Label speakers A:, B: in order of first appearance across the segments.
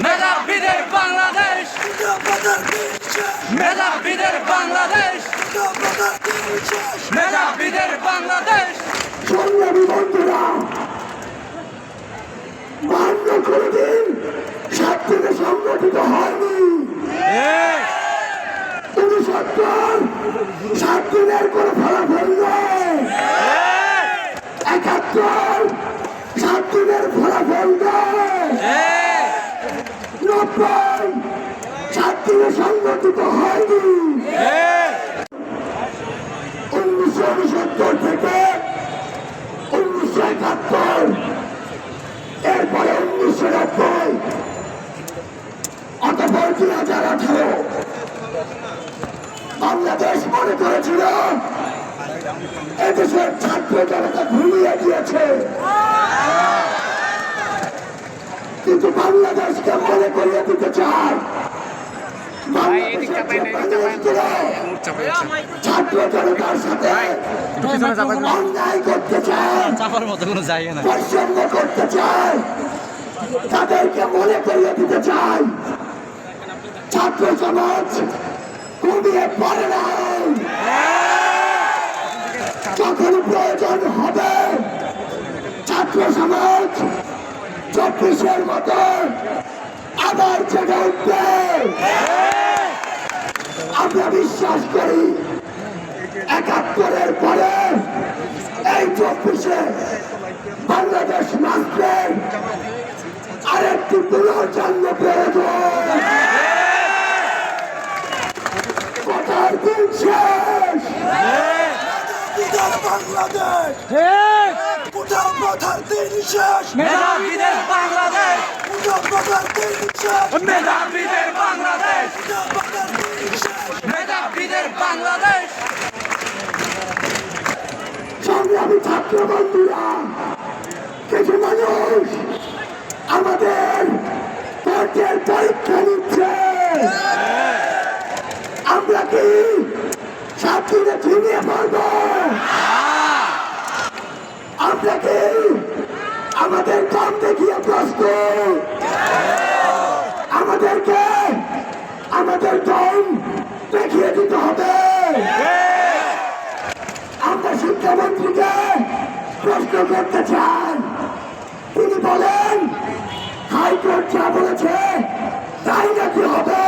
A: মেধাবীদের বাংলাদেশ, মেধাবীদের বাংলাদেশ, মেধাবীদের বাংলাদেশ।
B: সংগ্রামী বন্ধুরা, বান্ন কোনদিন সাত থেকে সংগঠিত হয়নি। 69 7 দিনের কোন ফলাফল নেই। 71 7 দিনের ফলাফল নেই। 90 7 দিনে সংগঠিত হয়নি। 1969 থেকে 1971, এরপরে 1990, অতঃপর 2018 বাংলাদেশ মনে করেছিল এদেশের ছাত্র জনতা ঘুমিয়ে গিয়েছে, কিন্তু বাংলাদেশকে মনে করিয়ে দিতে চায় ছাত্র জনতার সাথে অন্যায় করতে চায়, বৈষম্য করতে চায়, তাদেরকে মনে করিয়ে দিতে চায় ছাত্র সমাজ ঘুমিয়ে পড়ে নাই। যখন প্রয়োজন হবে ছাত্র সমাজ 24-এর মতো আবার জেগে উঠবে। আমরা বিশ্বাস করি 71-এর পরে এই 24-এ বাংলাদেশ রাষ্ট্রের আরেকটি পুনর্জন্ম প্রয়োজন। কথার দিন শেষ, বাংলাদেশ কথার দিন শেষ,
A: মেধাবীদের বাংলাদেশ,
B: কথার দিন শেষ,
A: মেধাবীদের বাংলাদেশ, মেধাবীদের বাংলাদেশ।
B: সংগ্রামী ছাত্র বন্ধুরা, কিছু মানুষ আমাদের পাঠের পরীক্ষা নিচ্ছে। আমরা কি 7 দিনে ছিনিয়ে পড়ব? আমরা কি আমাদের কাম দেখিয়ে প্রস্তুত? আমাদেরকে আমাদের দম দেখিয়ে দিতে হবে। আমরা শিক্ষামন্ত্রীকে প্রশ্ন করতে চাই, তিনি বলেন হাইকোর্ট যা বলেছে তাই নাকি হবে?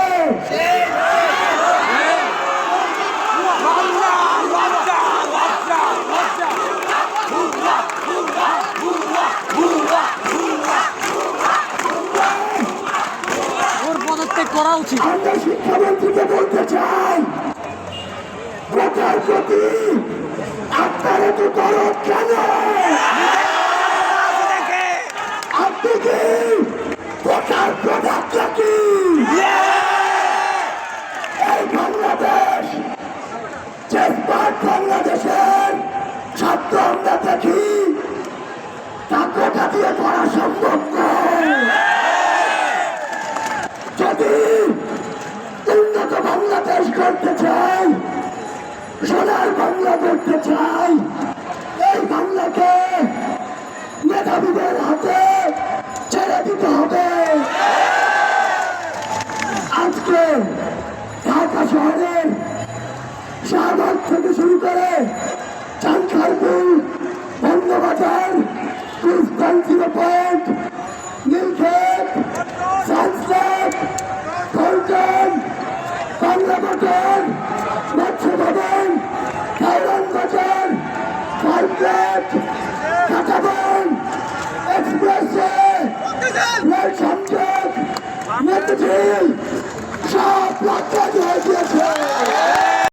A: করা উচিত।
B: আমরা শিক্ষামন্ত্রীকে বলতে চাই, প্রচার প্রতি আপনার এত দরদ কেন? আপনি কি প্রচার প্রদাতা কি? এই বাংলাদেশ যে বাংলাদেশের ছাত্র আমরা দেখি তা কথা দিয়ে করা সম্ভব নয়। যদি উন্নত বাংলাদেশ করতে চাই, সোনার বাংলা করতে চাই, এই বাংলাকে মেধাবীদের হাতে ছেড়ে দিতে হবে। আজকে ঢাকা শহরের শাহবাগ থেকে শুরু করে চাঁদখারপুর, বঙ্গবাজার, কুস্তানজিরো পয়েন্ট, নীলক্ষেত, সানস্ল্যাব, পল্টন, বাংলা মোটর, মৎস্য ভবন, খাইরান বাজার, ফাইভলেট, কাটাবন, এক্সপ্রেসওয়ে, রেল সংযোগ, মেট্রো, সব লক্ষ্য